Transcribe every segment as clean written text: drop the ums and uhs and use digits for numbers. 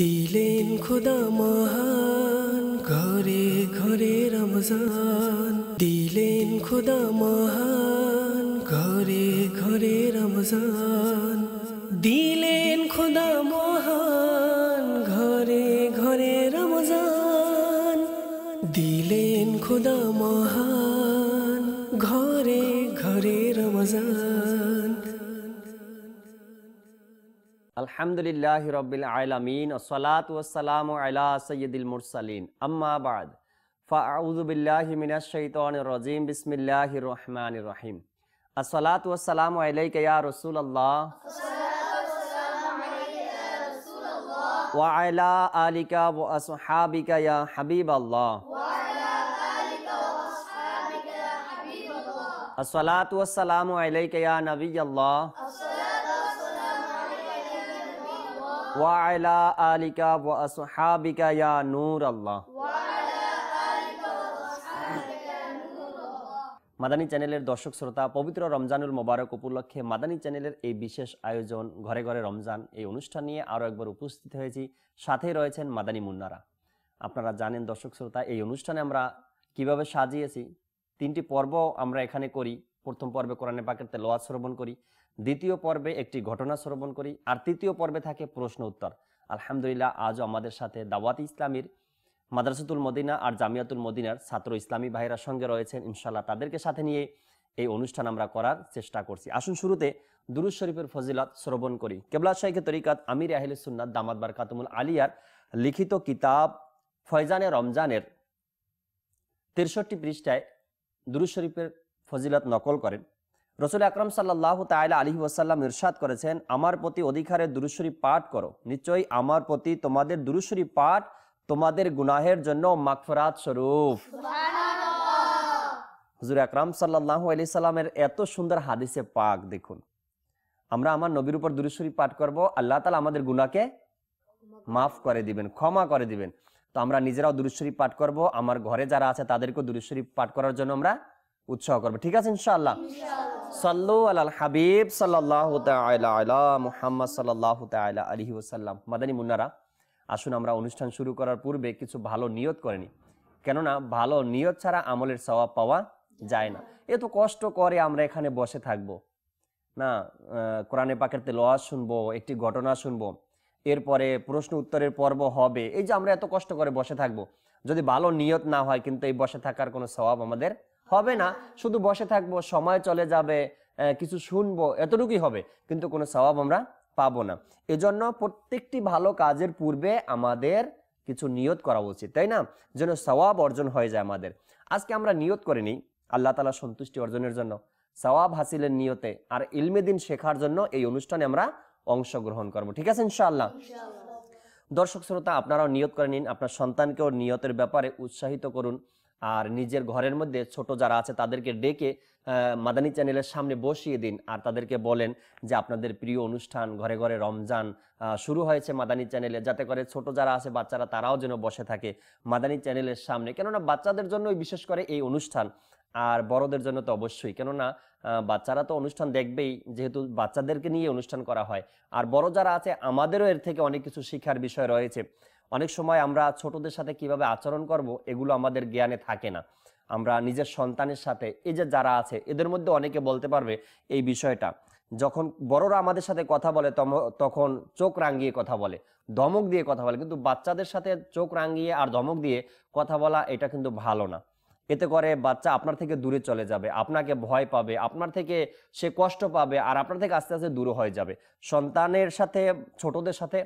দিলেন খোদা মহান ঘরে ঘরে রমজান, দিলেন খোদা মহান ঘরে ঘরে রমজান, দিলেন খোদা মহান ঘরে ঘরে রমজান, দিলেন খোদা মহান ঘরে ঘরে রমজান। আলহামদুলিল্লাহি রাব্বিল আলামিন ওয়াসসালাতু ওয়াসসালামু আলা সাইয়্যিদিল মুরসালিন আম্মা বা'দ ফাআউযু বিল্লাহি মিনাশ শাইতানির রাজীম বিসমিল্লাহির রহমানির রহিম। আসসালাতু ওয়াসসালামু আলাইকা ইয়া রাসূলুল্লাহ ওয়া আলা আলিকা ওয়া আসহাবিকা ইয়া হাবিবাল্লাহ। আসসালাতু ওয়াসসালামু আলাইকা ইয়া নবিয়াল্লাহ ওয়া আলা আলিকা ওয়া আসহাবিকা ইয়া নূর আল্লাহ। মাদানী চ্যানেলের দর্শক শ্রোতা, পবিত্র রমজানুল মোবারক উপলক্ষে মাদানী চ্যানেলের এই বিশেষ আয়োজন ঘরে ঘরে রমজান এই অনুষ্ঠান নিয়ে আরও একবার উপস্থিত হয়েছি। সাথেই রয়েছেন মাদানী মুন্নারা। আপনারা জানেন দর্শক শ্রোতা, এই অনুষ্ঠানে আমরা কিভাবে সাজিয়েছি। 3টি পর্ব আমরা এখানে করি। প্রথম পর্বে কোরআনে পাকের তেলাওয়াত শ্রবণ করি, দ্বিতীয় পর্বে একটি ঘটনা শ্রবণ করি, আর তৃতীয় পর্বে থাকে প্রশ্ন উত্তর। আলহামদুলিল্লাহ, আজও আমাদের সাথে দাওয়াত ইসলামীর মাদ্রাসাতুল মদিনা আর জামিয়াতুল মদিনার ছাত্র ইসলামী ভাইরা সঙ্গে রয়েছেন। ইনশাআল্লাহ তাদেরকে সাথে নিয়ে এই অনুষ্ঠান আমরা করার চেষ্টা করছি। আসুন শুরুতে দুরূদ শরীফের ফজিলত শ্রবণ করি। কেবলা শাইখে তরিকাত আমির আহলে সুন্নাত দামাত বারকাতুমুল আলিয়ার লিখিত কিতাব ফয়জানে রমজানের 63 পৃষ্ঠায় দুরূদ শরীফের ফজিলত নকল করেন। রাসূল আকরাম সাল্লাল্লাহু তাআলা আলাইহি ওয়াসাল্লাম ইরশাদ করেছেন, আমার প্রতি অধিকারে দুরূদ শরীফ পাঠ করো, নিশ্চয়ই আমার প্রতি তোমাদের দুরূদ শরীফ পাঠ তোমাদের গুনাহের জন্য মাগফিরাত স্বরূপ। সুবহানাল্লাহ। হুজুর আকরাম সাল্লাল্লাহু আলাইহি সাল্লামের এত সুন্দর হাদিসে পাক দেখুন। আমরা আমার নবীর উপর দুরূদ শরীফ পাঠ করব, আল্লাহ তাআলা আমাদের গুনাহকে মাফ করে দিবেন, ক্ষমা করে দিবেন। তো আমরা নিজেরাও দুরূদ শরীফ পাঠ করব, আমার ঘরে যারা আছে তাদেরকেও দুরূদ শরীফ পাঠ করার জন্য আমরা উৎসাহ করব। ঠিক আছে ইনশাআল্লাহ। সাল্লু আলাল হাবিব সাল্লাল্লাহু তাআলা আলা মুহাম্মদ সাল্লাল্লাহু তাআলা আলাইহি ওয়াসাল্লাম। মাদানী মুন্নারা, আসুন আমরা অনুষ্ঠান শুরু করার পূর্বে কিছু ভালো নিয়ত করে নিই। কেননা ভালো নিয়ত ছাড়া আমলের সওয়াব পাওয়া যায় না। এত কষ্ট করে আমরা এখানে বসে থাকব না, কোরআনে পাকের তেলাওয়াত শুনবো, একটি ঘটনা শুনবো, এরপরে প্রশ্ন উত্তরের পর্ব হবে। এই যে আমরা এত কষ্ট করে বসে থাকবো, যদি ভালো নিয়ত না হয় কিন্তু এই বসে থাকার কোনো সওয়াব আমাদের হবে না। শুধু বসে থাকবো, সময় চলে যাবে, কিছু শুনবো, এতটুকুই হবে, কিন্তু কোনো সওয়াব আমরা পাবো না। এজন্য প্রত্যেকটি ভালো কাজের পূর্বে আমাদের কিছু নিয়ত করা উচিত, তাই না, যেন সওয়াব অর্জন হয়ে যায় আমাদের। আজকে আমরা নিয়ত করে নিই আল্লাহ তাআলা সন্তুষ্টি অর্জনের জন্য, সওয়াব হাসিলের নিয়তে, আর ইলমে দ্বীন শেখার জন্য এই অনুষ্ঠানে আমরা অংশগ্রহণ করব। ঠিক আছে ইনশাআল্লাহ। দর্শক শ্রোতা, আপনারাও নিয়ত করে নিন, আপনার সন্তানকেও নিয়তের ব্যাপারে উৎসাহিত করুন। আর নিজের ঘরের মধ্যে ছোট যারা আছে তাদেরকে ডেকে মাদানী চ্যানেলের সামনে বসিয়ে দিন, আর তাদেরকে বলেন যে আপনাদের প্রিয় অনুষ্ঠান ঘরে ঘরে রমজান শুরু হয়েছে মাদানী চ্যানেলে, যাতে করে ছোট যারা আছে বাচ্চারা তারাও যেন বসে থাকে মাদানী চ্যানেলের সামনে। কেননা বাচ্চাদের জন্যই বিশেষ করে এই অনুষ্ঠান, আর বড়দের জন্য তো অবশ্যই, কেননা বাচ্চারা তো অনুষ্ঠান দেখবেই, যেহেতু বাচ্চাদেরকে নিয়ে অনুষ্ঠান করা হয়। আর বড় যারা আছে আমাদেরও এর থেকে অনেক কিছু শিক্ষার বিষয় রয়েছে। অনেক সময় আমরা ছোটদের সাথে কিভাবে আচরণ করব এগুলো আমাদের জ্ঞানে থাকে না। আমরা নিজের সন্তানের সাথে, এই যে যারা আছে এদের মধ্যে অনেকে বলতে পারবে এই বিষয়টা, যখন বড়রা আমাদের সাথে কথা বলে তখন চোখ রাঙিয়ে কথা বলে, ধমক দিয়ে কথা বলে, কিন্তু বাচ্চাদের সাথে চোখ রাঙিয়ে আর ধমক দিয়ে কথা বলা এটা কিন্তু ভালো না। এতে করে বাচ্চা আপনার থেকে দূরে চলে যাবে, আপনাকে ভয় পাবে, আপনার থেকে সে কষ্ট পাবে, আর আপনার থেকে আস্তে আস্তে দূর হয়ে যাবে। সন্তানের সাথে, ছোটদের সাথে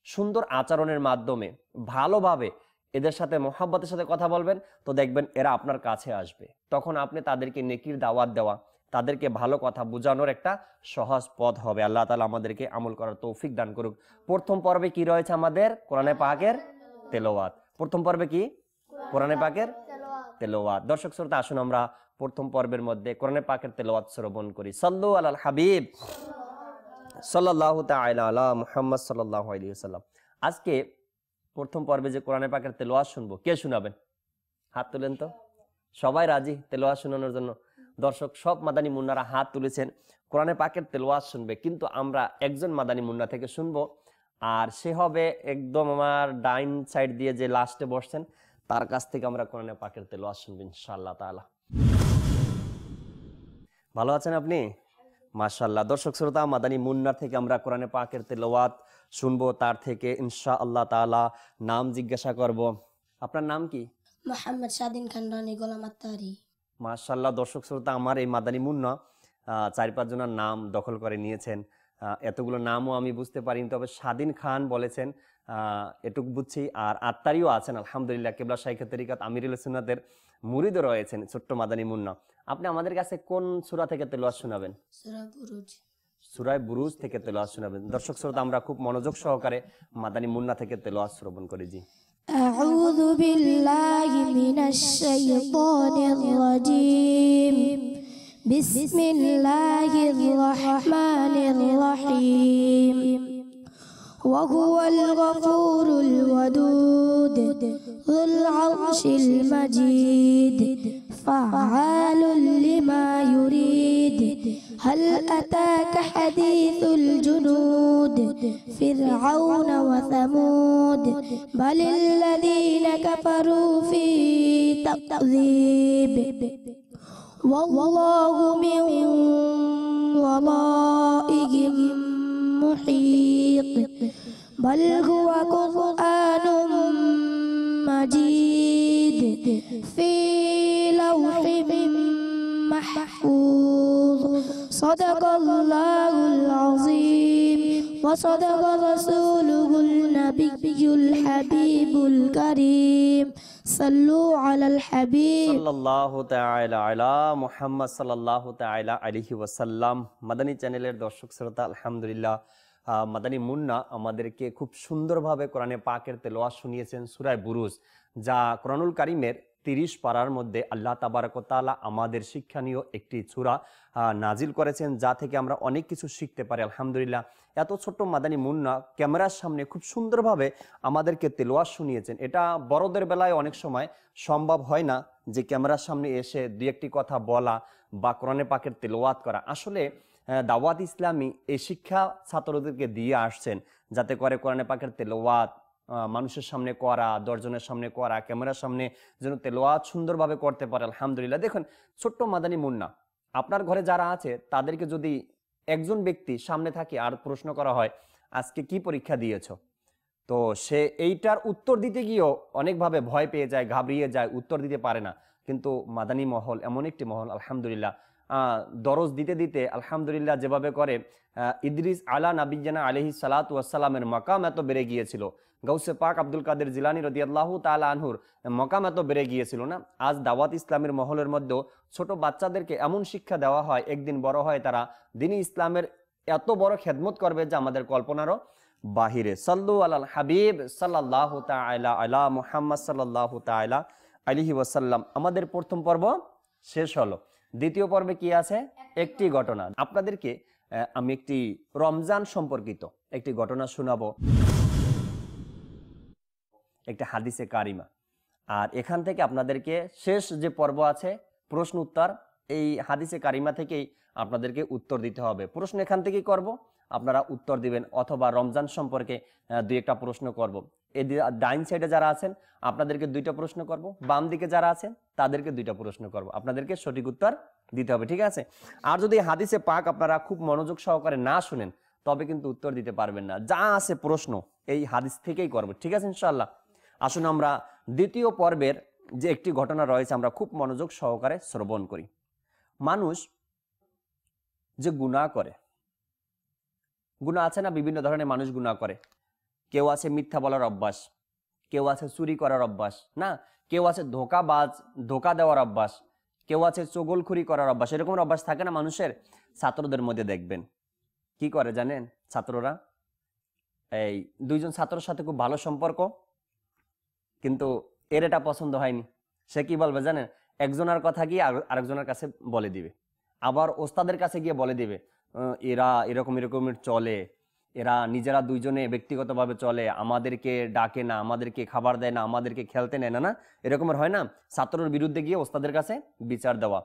সুন্দর আচরণের মাধ্যমে ভালোভাবে এদের সাথে মোহাব্বতের সাথে কথা বলবেন, তো দেখবেন এরা আপনার কাছে আসবে। তখন আপনি তাদেরকে নেকির দাওয়াত দেওয়া, তাদেরকে ভালো কথা বোঝানোর একটা সহজ পথ হবে। আল্লাহ তাআলা আমাদেরকে আমল করার তৌফিক দান করুক। প্রথম পর্বে কি রয়েছে আমাদের? কোরআনে পাকের তেলাওয়াত। প্রথম পর্বে কি? কোরআনে পাকের তেলাওয়াত। দর্শক শ্রোতা, আসুন আমরা প্রথম পর্বের মধ্যে কোরআনে পাকের তেলাওয়াত শ্রবণ করি। সাল্লু আলাল হাবিব সাল্লাল্লাহু তাআলা আলা মুহাম্মদ সাল্লাল্লাহু আলাইহি ওয়াসাল্লাম। আজকে প্রথম পর্বে যে কোরআনে পাকের তেলাওয়াত শুনবো, কে শোনাবেন? হাত তুলেন তো। সবাই রাজি তেলাওয়াত শোনানোর জন্য? দর্শক, সব মাদানী মুন্নারা হাত তুলেছেন, কোরআনে পাকের তেলাওয়াত শুনবে। কিন্তু আমরা একজন মাদানী মুন্না থেকে শুনবো, আর সে হবে একদম আমার ডাইন সাইড দিয়ে যে লাস্টে বসছেন, তার কাছ থেকে আমরা কোরআনে পাকের তেলাওয়াত শুনবো ইনশাআল্লাহ তাআলা। ভালো আছেন আপনি? মাশাআল্লাহ। দর্শক শ্রোতা, মাদানী মুন্নার থেকে আমরা কোরআনে পাকের তেলাওয়াত শুনবো, তার থেকে ইনশাআল্লাহ তাআলা নাম জিজ্ঞাসা করব। আপনার নাম কি? মোহাম্মদ স্বাধীন খান রানী গোলাম আত্তারি। মাশাআল্লাহ। দর্শক শ্রোতা, আমার এই মাদানী মুন্না 4-5 জনের নাম দখল করে নিয়েছেন। এতগুলো নামও আমি বুঝতে পারিনি, তবে স্বাধীন খান বলেছেন, এটুকু বুঝছি। আর আত্তারিও আছেন আলহামদুলিল্লাহ। কেবলা শাইখে তরিকাত আমিরুল সুন্নাতের মুরিদও রয়েছেন ছোট্ট মাদানী মুন্না। আপনি আমাদের কাছে কোন সূরা থেকে তেলাওয়াত শোনাবেন? সূরা বুরুজ। সূরা বুরুজ থেকে তেলাওয়াত শোনাবেন। দর্শক শ্রোতা, আমরা খুব মনোযোগ সহকারে মাদানী মুন্না থেকে তেলাওয়াত শ্রবণ করি। জি। أعوذ بالله من الشيطان الرجيم بسم الله الرحمن الرحيم وهو الغفور الودود ذو العرش المجيد فعال لما يريد هل أتاك حديث الجنود فرعون وثمود بل الذين كفروا في تكذيب والله من ورائهم محيط بل هو قرآن مجيد في لوح محفوظ صدق الله العظيم وصدق رسوله النبي الحبيب الكريم صلوا على الحبيب সাল্লাল্লাহু তাআলা আলা মুহাম্মদ সাল্লাল্লাহু তাআলা আলাইহি ওয়াসাল্লাম। মাদানী চ্যানেলের দর্শক শ্রোতা, আলহামদুলিল্লাহ মাদানী মুন্না আমাদেরকে খুব সুন্দরভাবে কোরআনে পাকের তেলাওয়াত শুনিয়েছেন সূরা বুরুজ, যা কোরআনুল কারীমের 30 পারার মধ্যে আল্লাহ তাবারক ওয়া তাআলা আমাদের শিক্ষণীয় একটি সূরা নাজিল করেছেন, যা থেকে আমরা অনেক কিছু শিখতে পারি আলহামদুলিল্লাহ। এত ছোট্ট মাদানী মুন্না ক্যামেরার সামনে খুব সুন্দরভাবে আমাদেরকে তেলাওয়াত শুনিয়েছেন। এটা বড়দের বেলায় অনেক সময় সম্ভব হয় না যে ক্যামেরার সামনে এসে দুই একটি কথা বলা বা কোরআনে পাকের তেলাওয়াত করা। আসলে দাওয়াত ইসলামী এই শিক্ষা ছাত্রদেরকে দিয়ে আসছেন, যাতে করে কোরআনে পাকের তেলাওয়াত মানুষের সামনে করা, 10 জনের সামনে করা, ক্যামেরার সামনে যেন তেলাওয়াত সুন্দরভাবে করতে পারে আলহামদুলিল্লাহ। দেখুন, ছোট্ট মাদানী মুন্না, আপনার ঘরে যারা আছে তাদেরকে যদি একজন ব্যক্তি সামনে থাকে আর প্রশ্ন করা হয় আজকে কি পরীক্ষা দিয়েছো, তো সে এইটার উত্তর দিতে গিয়েও অনেকভাবে ভয় পেয়ে যায়, ঘাবড়িয়ে যায়, উত্তর দিতে পারে না। কিন্তু মাদানী মহল এমন একটি মহল আলহামদুলিল্লাহ, দরজ দিতে দিতে আলহামদুলিল্লাহ যেভাবে করে ইদ্রিস আলা নাবিয়্যানা আলাইহিস সালাতু ওয়াস সালামের মাকাম এত বেড়ে গিয়েছিল, গাউসে পাক আব্দুল কাদের জিলানী রাদিয়াল্লাহু তাআলা আনহুর মাকাম এত বেড়ে গিয়েছিল না। আজ দাওয়াত ইসলামের মহলের মধ্যে ছোট বাচ্চাদেরকে এমন শিক্ষা দেওয়া হয়, একদিন বড় হয় তারা দ্বীন ইসলামের এত বড় খেদমত করবে যে আমাদের কল্পনারও বাহিরে। সাল্লু আলাল হাবিব সাল্লাল্লাহু তাআলা আলা মুহাম্মদ সাল্লাল্লাহু তাআলা আলাইহি ওয়াসাল্লাম। আমাদের প্রথম পর্ব শেষ হলো। দ্বিতীয় পর্বে কি আছে? একটি ঘটনা। আপনাদেরকে আমি একটি রমজান সম্পর্কিত একটি ঘটনা শোনাবো, একটা হাদিসে কারিমা। আর এখান থেকে আপনাদেরকে শেষ যে পর্ব আছে প্রশ্ন উত্তর, এই হাদিসে কারিমা থেকেই আপনাদেরকে উত্তর দিতে হবে। প্রশ্ন এখান থেকেই করব, আপনারা উত্তর দিবেন, অথবা রমজান সম্পর্কে দুই একটা প্রশ্ন করব। এই ডাইন সাইডে যারা আছেন আপনাদেরকে 2টা প্রশ্ন করব, বাম দিকে যারা আছেন তাদেরকে 2টা প্রশ্ন করব। আপনাদেরকে সঠিক উত্তর দিতে হবে, ঠিক আছে? আর যদি হাদিসে পাক আপনারা খুব মনোযোগ সহকারে না শুনেন তবে কিন্তু উত্তর দিতে পারবেন না। যা আছে প্রশ্ন এই হাদিস থেকেই করব, ঠিক আছে ইনশাআল্লাহ। আসুন আমরা দ্বিতীয় পর্বের যে একটি ঘটনা রয়েছে আমরা খুব মনোযোগ সহকারে শ্রবণ করি। মানুষ যে গুনাহ করে, গুনাহ আছে না, বিভিন্ন ধরনের মানুষ গুনাহ করে। কেউ আছে মিথ্যা বলার অভ্যাস, কেউ আছে চুরি করার অভ্যাস, না কেউ আছে ধোকাবাজ, ধোকা দেওয়ার অভ্যাস, কেউ আছে চগলখুরি করার অভ্যাস। এরকম অভ্যাস থাকে না মানুষের। ছাত্রদের মধ্যে দেখবেন কি করে জানেন, ছাত্ররা এই 2 জন ছাত্রের সাথে খুব ভালো সম্পর্ক, কিন্তু এর এটা পছন্দ হয়নি। সে কি বলবে জানেন, একজনের কথা গিয়ে আরেকজনের কাছে বলে দিবে, আবার ওস্তাদের কাছে গিয়ে বলে দিবে এরা এরকম এরকমের চলে, এরা নিজেরা 2 জনে ব্যক্তিগতভাবে চলে, আমাদেরকে ডাকে না, আমাদেরকে খাবার দেয় না, আমাদেরকে খেলতে নেয় না। না এরকমের হয় না, ছাত্রের বিরুদ্ধে গিয়ে ওস্তাদের কাছে বিচার দেওয়া,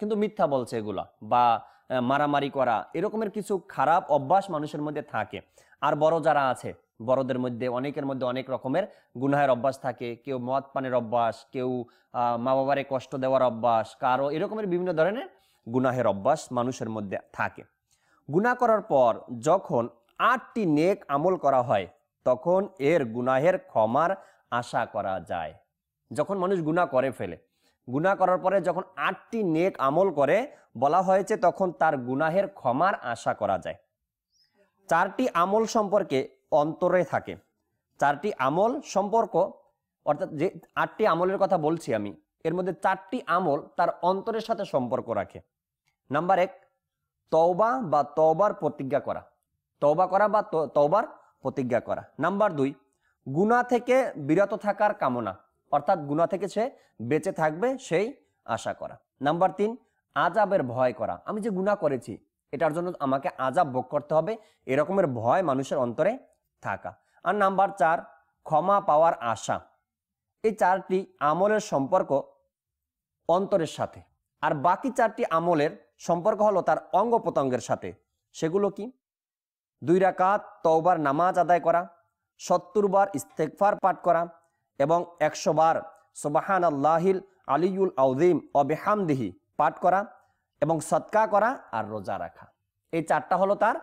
কিন্তু মিথ্যা বলছে এগুলা, বা মারামারি করা, এরকমের কিছু খারাপ অভ্যাস মানুষের মধ্যে থাকে। আর বড় যারা আছে, বড়দের মধ্যে অনেকের মধ্যে অনেক রকমের গুনাহের অভ্যাস থাকে। কেউ মদ পানের অভ্যাস, কেউ মা বাবারে কষ্ট দেওয়ার অভ্যাস, কারো এরকমের বিভিন্ন ধরনের গুনাহের অভ্যাস মানুষের মধ্যে থাকে। গুনাহ করার পর যখন 8টি নেক আমল করা হয় তখন এর গুনাহের ক্ষমার আশা করা যায়। যখন মানুষ গুনাহ করে ফেলে, গুনাহ করার পরে যখন 8টি নেক আমল করে, বলা হয়েছে তখন তার গুনাহের ক্ষমার আশা করা যায়। 4টি আমল সম্পর্কে অন্তরে থাকে। 4টি আমল সম্পর্ক, অর্থাৎ যে 8টি আমলের কথা বলছি আমি, এর মধ্যে 4টি আমল তার অন্তরের সাথে সম্পর্ক রাখে। নাম্বার 1, তওবা বা তওবার প্রতিজ্ঞা করা, তওবা করা বা তওবার প্রতিজ্ঞা করা। নাম্বার 2, গুনাহ থেকে বিরত থাকার কামনা, অর্থাৎ গুনাহ থেকে সে বেঁচে থাকবে সেই আশা করা। নাম্বার 3, আযাবের ভয় করা, আমি যে গুনাহ করেছি এটার জন্য আমাকে আযাব ভোগ করতে হবে, এরকমের ভয় মানুষের অন্তরে থাকা। আর নাম্বার 4, ক্ষমা পাওয়ার আশা। এই 4টি আমলের সম্পর্ক অন্তরের সাথে, আর বাকি 4টি আমলের সম্পর্ক হলো তার অঙ্গ প্রত্যঙ্গের সাথে। সেগুলো কি? 2 রাকাত তওবার নামাজ আদায় করা, 70 বার ইস্তেগফার পাঠ করা, এবং 100 বার সুবহানাল্লাহিল আলিয়ুল আযীম ওয়া বিহামদিহি পাঠ করা, এবং সদকা করা, আর রোজা রাখা। এই 4টা হলো তার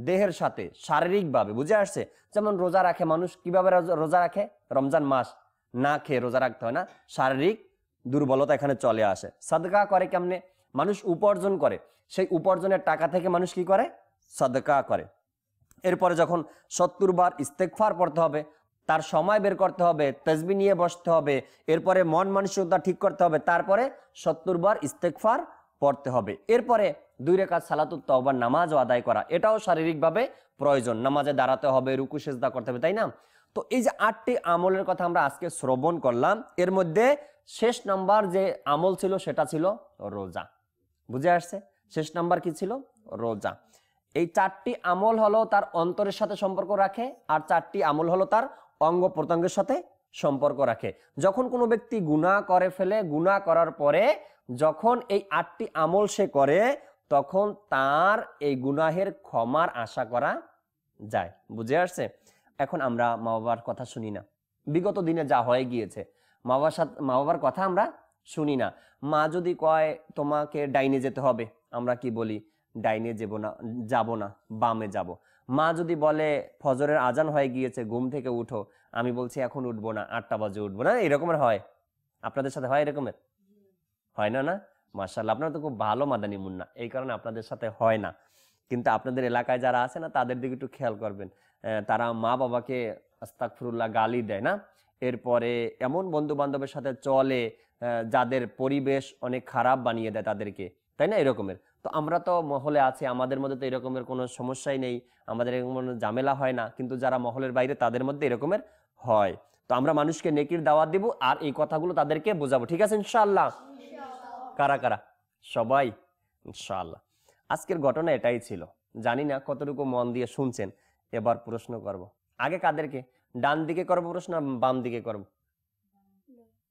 দেহের সাথে শারীরিকভাবে, বুঝে আসছে? যেমন রোজা রাখে মানুষ, কিভাবে রোজা রাখে? রমজান মাস না খেয়ে রোজা রাখতে হয় না, শারীরিক দুর্বলতা এখানে চলে আসে। সদকা করে কেমনে? মানুষ উপার্জন করে, সেই উপার্জনের টাকা থেকে মানুষ কি করে? সদকা করে। এরপরে যখন 70 বার ইস্তেগফার পড়তে হবে, তার সময় বের করতে হবে, তাসবিহ নিয়ে বসতে হবে, এরপরে মন মানসিকতা ঠিক করতে হবে, তারপরে 70 বার ইস্তেগফার পড়তে হবে। এরপরে 2 রাকাত সালাতুত তওবার নামাজও আদায় করা, এটাও শারীরিকভাবে প্রয়োজন। নামাজে দাঁড়াতে হবে, রুকু সিজদা করতে হবে, তাই না? তো এই যে 8টি আমলের কথা আমরা আজকে শ্রবণ করলাম, এর মধ্যে শেষ নাম্বার যে আমল ছিল সেটা ছিল রোজা। বুঝে আসছে? শেষ নাম্বার কি ছিল? রোজা। এই 4টি আমল হলো তার অন্তরের সাথে সম্পর্ক রাখে, আর 4টি আমল হলো তার অঙ্গ প্রত্যঙ্গের সাথে সম্পর্ক রাখে। যখন কোনো ব্যক্তি গুনাহ করে ফেলে, গুনাহ করার পরে যখন এই 8টি আমল সে করে, তখন তার এই গুনাহের ক্ষমার আশা করা যায়। বুঝে আসছে? এখন আমরা মা বাবার কথা শুনি না, বিগত দিনে যা হয়ে গিয়েছে, মা বাবার কথা আমরা শুনি না। মা যদি কয় তোমাকে ডাইনে যেতে হবে, আমরা কি বলি? ডাইনে যাব না, বামে যাব। মা যদি বলে ফজরের আজান হয়ে গিয়েছে, ঘুম থেকে উঠো, আমি বলছি এখন উঠবো না, 8টা বাজে উঠবো না। এরকমের হয়? আপনাদের সাথে হয় এরকমের? হয় না? না, মাশাআল্লাহ, আপনারা তো খুব ভালো মাদানী মুন্না, এই কারণে আপনাদের সাথে হয় না। কিন্তু আপনাদের এলাকায় যারা আছে না, তাদের দিকে একটু খেয়াল করবেন। তারা মা বাবাকে আস্তাগফিরুল্লাহ গালি দেয় না, এরপরে এমন বন্ধু বান্ধবের সাথে চলে যাদের পরিবেশ অনেক খারাপ বানিয়ে দেয় তাদেরকে, তাই না? এরকমের তো আমরা তো মহলে আছি, আমাদের মধ্যে তো এরকমের কোনো সমস্যাই নেই, আমাদের এরকম কোনো ঝামেলা হয় না। কিন্তু যারা মহলের বাইরে তাদের মধ্যে এরকমের হয়। তো আমরা মানুষকে নেকির দাওয়াত দিব, আর এই কথাগুলো তাদেরকে বোঝাবো। ঠিক আছে ইনশাআল্লাহ? কারা কারা? সবাই ইনশাআল্লাহ। আজকের ঘটনা এটাই ছিল। জানি না কতটুকু মন দিয়ে শুনছেন। এবার প্রশ্ন করব। আগে কাদেরকে? ডান দিকে করবো প্রশ্ন, বাম দিকে করব?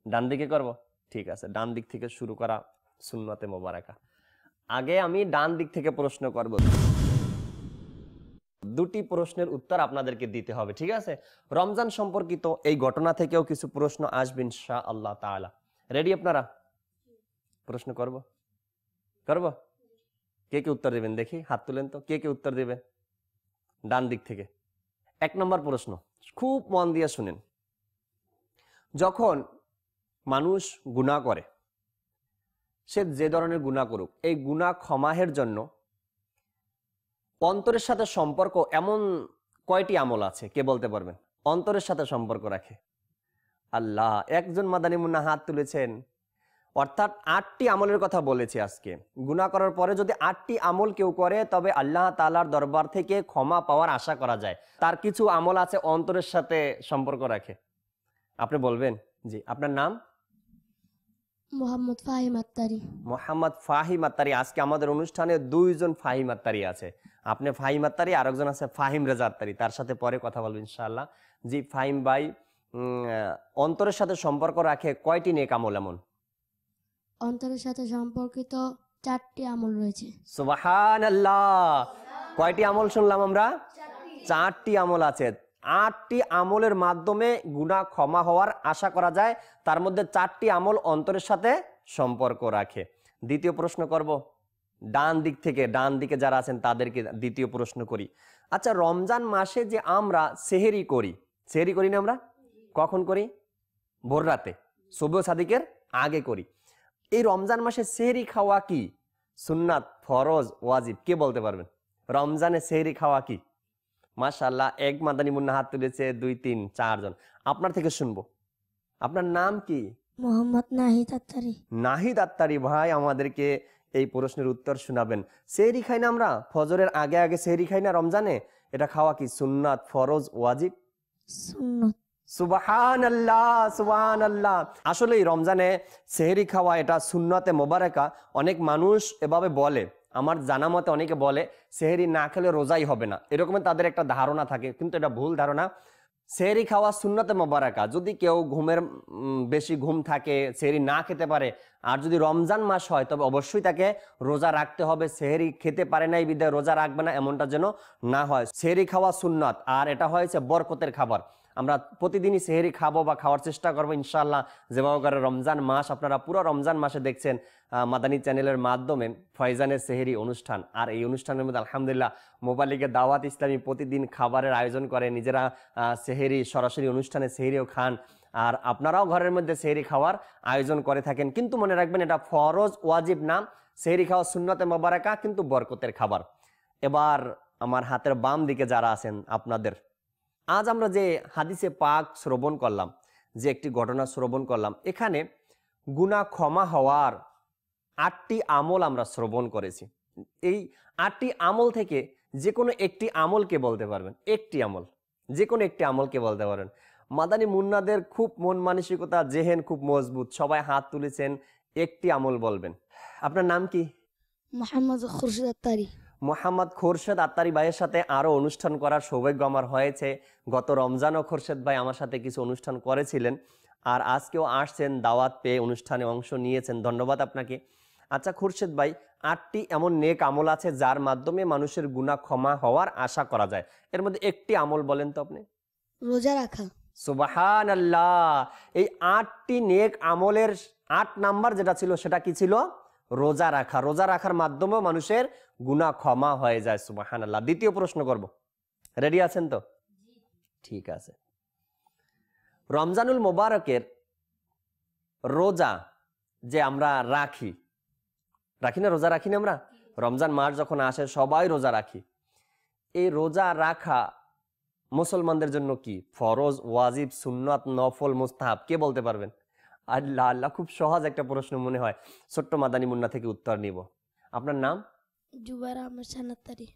ডান দিকে করব। ঠিক আছে, ডান দিক থেকে শুরু করা সুন্নতে মোবারকা। আগে আমি ডান দিক থেকে প্রশ্ন করব। 2টি প্রশ্নের উত্তর আপনাদেরকে দিতে হবে, ঠিক আছে? রমজান সম্পর্কিত এই ঘটনা থেকেও কিছু প্রশ্ন আসবে ইনশাআল্লাহ তাআলা। রেডি আপনারা? প্রশ্ন করব? কে কে উত্তর দিবেন দেখি? হাত তুলেন তো, কে কে উত্তর দিবেন ডান দিক থেকে? 1 নম্বর প্রশ্ন, খুব মন দিয়ে শুনেন। যখন মানুষ গুনাহ করে, সে যে ধরনের গুনাহ করুক, এই গুনাহ ক্ষমাহের জন্য অন্তরের সাথে সম্পর্ক এমন কয়টি আমল আছে? কে বলতে পারবেন অন্তরের সাথে সম্পর্ক রাখে? আল্লাহ, একজন মাদানী মুন্না হাত তুলেছেন। অর্থাৎ 8টি আমলের কথা বলেছি আজকে। গুনাহ করার পরে যদি 8টি আমল কেউ করে, তবে আল্লাহ তাআলার দরবার থেকে ক্ষমা পাওয়ার আশা করা যায়। তার কিছু আমল আছে অন্তরের সাথে সম্পর্ক রাখে। আপনি বলবেন? জি, আপনার নাম? মোহাম্মদ ফাহিম আত্তারি। মোহাম্মদ ফাহিম আত্তারি। আজকে আমাদের অনুষ্ঠানে 2 জন ফাহিম আত্তারি আছে। আপনি ফাহিম আত্তারি, আরেকজন আছে ফাহিম রেজা আত্তারি, তার সাথে পরে কথা বলবো ইনশাআল্লাহ। জি ফাহিম ভাই, অন্তরের সাথে সম্পর্ক রাখে কয়টি নেক আমল? এমন অন্তরের সাথে সম্পর্কিত 4টি আমল রয়েছে। সুবহানাল্লাহ। কয়টি আমল শুনলাম আমরা? 4টি আমল আছে। 8টি আমলের মাধ্যমে গুনাহ ক্ষমা হওয়ার আশা করা যায়, তার মধ্যে 4টি আমল অন্তরের সাথে সম্পর্ক রাখে। দ্বিতীয় প্রশ্ন করব, ডান দিকে যারা আছেন তাদেরকে দ্বিতীয় প্রশ্ন করি। আচ্ছা, রমজান মাসে যে আমরা সেহেরি করি না আমরা? কখন করি? ভোর রাতে, সুবহ সাদিকের আগে করি। এই রমজান মাসে সেহেরি খাওয়া কি সুন্নাত, ফরজ, ওয়াজিব? কে বলতে পারবেন? রমজানে সেহেরি খাওয়া কি? মাশাআল্লাহ, এক মাদানী মুন্না হাত তুলেছে, 2, 3, 4 জন। আপনার থেকে শুনবো, আপনার নাম কি? মোহাম্মদ নাহিদ আত্তারি। নাহিদ আত্তারি ভাই আমাদেরকে এই প্রশ্নের উত্তর শোনাবেন। সেহরি খাই না আমরা? ফজরের আগে আগে সেহরি খাই না রমজানে? এটা খাওয়া কি সুন্নাত, ফরজ, ওয়াজিব? সুন্নত। সুবহানাল্লাহ, সুবহানাল্লাহ। আসলে এই রমজানে সেহরি খাওয়া এটা সুন্নতে মোবারকা। অনেক মানুষ এভাবে বলে, আমার জানা মতে অনেকে বলে সেহরি না খেলে রোজাই হবে না, এরকম তাদের একটা ধারণা থাকে, কিন্তু এটা ভুল ধারণা। সেহরি খাওয়া সুন্নতে মোবারকা। যদি কেউ ঘুমের বেশি ঘুম থাকে, সেহরি না খেতে পারে, আর যদি রমজান মাস হয় তবে অবশ্যই তাকে রোজা রাখতে হবে। সেহরি খেতে পারে নাই বিধায় রোজা রাখবে না, এমনটা যেন না হয়। সেহরি খাওয়া সুন্নাত, আর এটা হয়েছে বরকতের খাবার। আমরা প্রতিদিনই সেহরি খাবো বা খাওয়ার চেষ্টা করবো ইনশাআল্লাহ। যেভাবে করে রমজান মাস, আপনারা পুরো রমজান মাসে দেখছেন মাদানী চ্যানেলের মাধ্যমে ফয়জানের সেহরি অনুষ্ঠান। আর এই অনুষ্ঠানের মধ্যে আলহামদুলিল্লাহ মোবাইল লিগে দাওয়াত ইসলামী প্রতিদিন খাবারের আয়োজন করে, নিজেরা সেহরি সরাসরি অনুষ্ঠানে সেহরিও খান, আর আপনারাও ঘরের মধ্যে সেহরি খাওয়ার আয়োজন করে থাকেন। কিন্তু মনে রাখবেন, এটা ফরজ ওয়াজিব না। সেহরি খাওয়া সুন্নতে মোবারকা, কিন্তু বরকতের খাবার। এবার আমার হাতের বাম দিকে যারা আছেন আপনাদের, আজ আমরা যে হাদিসে পাক শ্রবণ করলাম, যে একটি ঘটনা শ্রবণ করলাম, এখানে গুনাহ ক্ষমা হওয়ার 8টি আমল আমরা শ্রবণ করেছি। এই 8টি আমল থেকে যে কোনো একটি আমলকে বলতে পারবেন, একটি আমল, যে কোনো একটি আমলকে বলতে পারেন। মাদানী মুন্নাদের খুব মন মানসিকতা, জেহেন খুব মজবুত, সবাই হাত তুলেছেন, একটি আমল বলবেন। আপনার নাম কি? মোহাম্মদ খুরশিদ আত্তারি। মোহাম্মদ খোরশেদ আত্তারি ভাইয়ের সাথে আরো অনুষ্ঠান করার সৌভাগ্য আমার হয়েছে। গত রমজানও খোরশেদ ভাই আমার সাথে কিছু অনুষ্ঠান করেছিলেন, আর আজকেও আসছেন, দাওয়াত পেয়ে অনুষ্ঠানে অংশ নিয়েছেন, ধন্যবাদ আপনাকে। আচ্ছা খোরশেদ ভাই, 8টি এমন নেক আমল আছে যার মাধ্যমে মানুষের গুনাহ ক্ষমা হওয়ার আশা করা যায়, এর মধ্যে একটি আমল বলেন তো আপনি। রোজা রাখা। সুবহানাল্লাহ। এই 8টি নেক আমলের 8 নাম্বার যেটা ছিল সেটা কি ছিল? রোজা রাখা। রোজা রাখার মাধ্যমে মানুষের গুনাহ ক্ষমা হয়ে যায়। সুবহানাল্লাহ। দ্বিতীয় প্রশ্ন করব, রেডি আছেন তো? ঠিক আছে। রমজানুল মোবারকের রোজা যে আমরা রাখি না, রোজা রাখি না আমরা? রমজান মাস যখন আসে সবাই রোজা রাখি। এই রোজা রাখা মুসলমানদের জন্য কি ফরজ, ওয়াজিব, সুন্নাত, নফল, মুস্তাহাব? কে বলতে পারবেন? আল্লাহ আল্লাহ, খুব সহজ একটা প্রশ্ন মনে হয়। ছোট্ট মাদানী মুন্না থেকে উত্তর নিব। আপনার নাম? জুবাইর আহমেদ শান আত্তারি।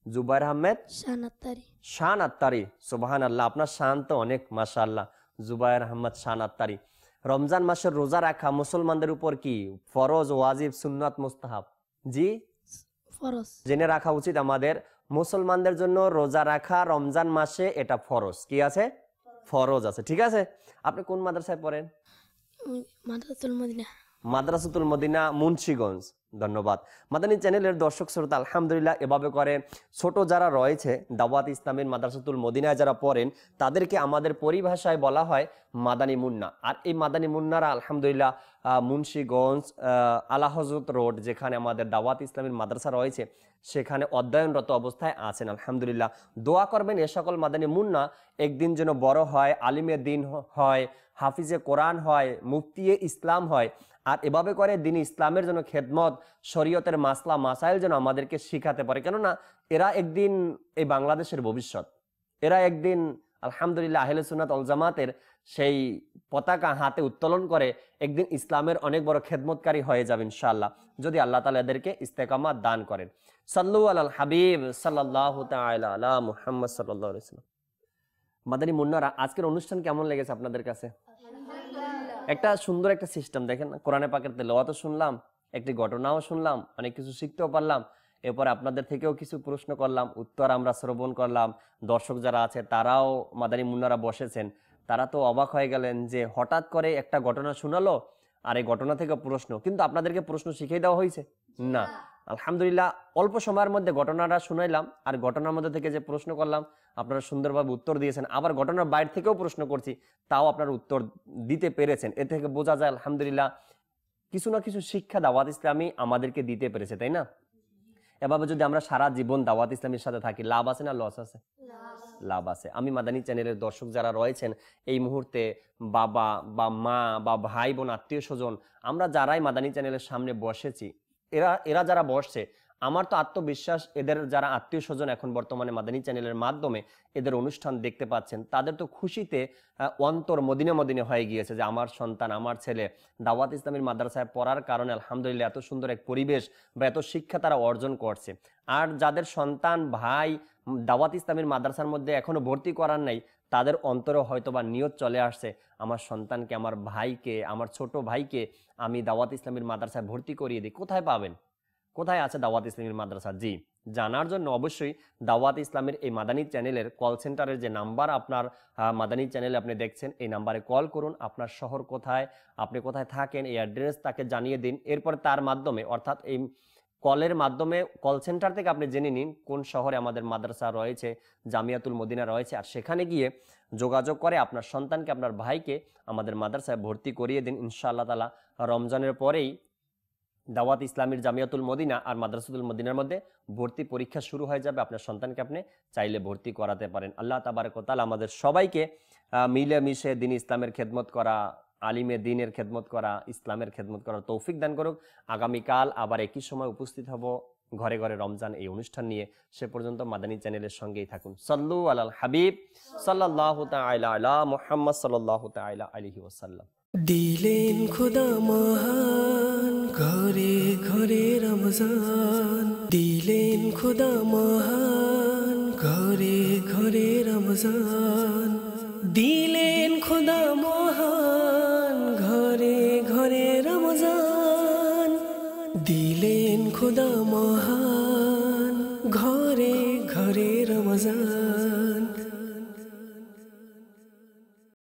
জুবাইর আহমেদ শান আত্তারি। শান আত্তারি। সুবহানাল্লাহ, আপনার শান তো অনেক, মাশাআল্লাহ। জুবাইর আহমেদ শান আত্তারি। রমজান মাসের রোজা রাখা মুসলমানদের উপর কি ফরজ, ওয়াজিব, সুন্নাত, মুস্তাহাব? জি, ফরজ। জেনে রাখা উচিত আমাদের, মুসলমানদের জন্য রোজা রাখা রমজান মাসে এটা ফরজ। কি আছে? ফরজ আছে। ঠিক আছে। আপনি কোন মাদ্রাসায় পড়েন? মাদ্রাসাতুল মদিনা। মাদ্রাসাতুল মদিনা, মুন্সিগঞ্জ। ধন্যবাদ। মাদানী চ্যানেলের দর্শক শ্রোতা, আলহামদুলিল্লাহ এভাবে করে ছোট যারা রয়েছে দাওয়াত ইসলামের মাদ্রাসাতুল মদিনায় যারা পড়েন, তাদেরকে আমাদের পরিভাষায় বলা হয় মাদানী মুন্না। আর এই মাদানী মুন্নারা আলহামদুলিল্লাহ মুন্সিগঞ্জ আলা হযরত রোড, যেখানে আমাদের দাওয়াত ইসলামের মাদ্রাসা রয়েছে, সেখানে অধ্যয়নরত অবস্থায় আছেন। আলহামদুলিল্লাহ দোয়া করবেন এ সকল মাদানী মুন্না একদিন যেন বড় হয়, আলিমে দিন হয়, হাফিজে কোরআন হয়, মুফতিয়ে ইসলাম হয়। আর এভাবে করে দিন ইসলামের জন্য খেদমত, শরীয়তের মাসলা মাসাইল যেন আমাদেরকে শিখাতে পারে। কেননা এরা একদিন এই বাংলাদেশের ভবিষ্যৎ। এরা একদিন আলহামদুলিল্লাহ আহলে সুন্নাত ওয়াল জামাতের সেই পতাকা হাতে উত্তোলন করে একদিন ইসলামের অনেক বড় খেদমতকারী হয়ে যাবে ইনশাআল্লাহ, যদি আল্লাহ তাআলা এদেরকে ইস্তেকামাত দান করেন। সাল্লু আলাল হাবিব সাল্লাল্লাহু তাআলা আলা মুহাম্মদ সাল্লাল্লাহু আলাইহি ওয়াসাল্লাম। মাদানী মুন্নারা, আজকের অনুষ্ঠান কেমন লেগেছে আপনাদের কাছে? একটা সুন্দর একটা সিস্টেম দেখেন, কোরআনে পাকের তেলাওয়াতও শুনলাম, একটি ঘটনাও শুনলাম, অনেক কিছু শিখতেও পারলাম। এরপর আপনাদের থেকেও কিছু প্রশ্ন করলাম, উত্তর আমরা শ্রবণ করলাম। দর্শক যারা আছে তারাও, মাদানী মুন্নারা বসেছেন, তারা তো অবাক হয়ে গেলেন যে হঠাৎ করে একটা ঘটনা শোনালো আর এই ঘটনা থেকে প্রশ্ন। কিন্তু আপনাদেরকে প্রশ্ন শিখিয়ে দেওয়া হয়েছে না, আলহামদুলিল্লাহ অল্প সময়ের মধ্যে ঘটনাটা শুনাইলাম, আর ঘটনার মধ্যে থেকে যে প্রশ্ন করলাম আপনারা সুন্দরভাবে উত্তর দিয়েছেন, আবার ঘটনার বাইরে থেকেও প্রশ্ন করছি তাও আপনারা উত্তর দিতে পেরেছেন। এ থেকে বোঝা যায় আলহামদুলিল্লাহ কিছু না কিছু শিক্ষা দাওয়াত ইসলামী আমাদেরকে দিতে পেরেছে, তাই না? এভাবে যদি আমরা সারা জীবন দাওয়াত ইসলামের সাথে থাকি, লাভ আছে না লস আছে? লাভ আছে। আমি মাদানী চ্যানেলের দর্শক যারা রয়েছেন এই মুহূর্তে, বাবা বা মা বা ভাই বোন আত্মীয় স্বজন, আমরা যারাই মাদানী চ্যানেলের সামনে বসেছি, এরা যারা বসছে, আমার তো আত্মবিশ্বাস এদের যারা আত্মীয় স্বজন এখন বর্তমানে মাদানী চ্যানেলের মাধ্যমে এদের অনুষ্ঠান দেখতে পাচ্ছেন, তাদের তো খুশিতে অন্তর মদিনে মদিনে হয়ে গিয়েছে যে আমার সন্তান, আমার ছেলে দাওয়াত ইসলামের মাদ্রাসায় পড়ার কারণে আলহামদুলিল্লাহ এত সুন্দর এক পরিবেশ বা এত শিক্ষা তারা অর্জন করছে। আর যাদের সন্তান ভাই দাওয়াত ইসলামের মাদ্রাসার মধ্যে এখনো ভর্তি করার নাই, তাদের অন্তরে হয়তো বা নিয়ত চলে আসছে আমার সন্তানকে, আমার ভাইকে, আমার ছোট ভাইকে আমি দাওয়াত ইসলামের মাদ্রাসায় ভর্তি করিয়ে দিই। কোথায় পাবেন? কোথায় আছে দাওয়াত ইসলামের মাদ্রাসা? জি, জানার জন্য অবশ্যই দাওয়াত ইসলামের এই মাদানী চ্যানেলের কল সেন্টারের যে নাম্বার আপনার মাদানী চ্যানেলে আপনি দেখছেন, এই নাম্বারে কল করুন। আপনার শহর কোথায়, আপনি কোথায় থাকেন, এই অ্যাড্রেস তাকে জানিয়ে দিন। এরপর তার মাধ্যমে, অর্থাৎ এই কলের মাধ্যমে কল সেন্টার থেকে আপনি জেনে নিন কোন শহরে আমাদের মাদ্রাসা রয়েছে, জামিয়াতুল মদিনা রয়েছে, আর সেখানে গিয়ে যোগাযোগ করে আপনার সন্তানকে, আপনার ভাইকে আমাদের মাদ্রাসায় ভর্তি করিয়ে দিন। ইনশাআল্লাহ তাআলা রমজানের পরেই দাওয়াত ইসলামীর জামিয়াতুল মদিনা আর মাদ্রাসাতুল মদিনার মধ্যে ভর্তি পরীক্ষা শুরু হয়ে যাবে। আপনার সন্তানকে আপনি চাইলে ভর্তি করাতে পারেন। আল্লাহ তাবারক ওয়া তাআলা আমাদের সবাইকে মিলে মিশে দিন ইসলামের খেদমত করা, আলিমে দিনের খেদমত করা, ইসলামের খেদমত করার তৌফিক দান করুক। আগামীকাল আবার একই সময় উপস্থিত হব ঘরে ঘরে রমজান এই অনুষ্ঠান নিয়ে। সে পর্যন্ত মাদানী চ্যানেলের সঙ্গেই থাকুন। সাল্লু আলাল হাবিব সাল্লাল্লাহু তাআলা আলা মুহাম্মদ সাল্লাল্লাহু তাআলা আলাইহি ওয়াসাল্লাম। দিলেন খোদা মহান ঘরে ঘরে রমজান, দিলেন খোদা মহান ঘরে ঘরে রমজান, দিলেন খোদা মহান ঘরে ঘরে রমজান, দিলেন খোদা মহান ঘরে ঘরে রমজান।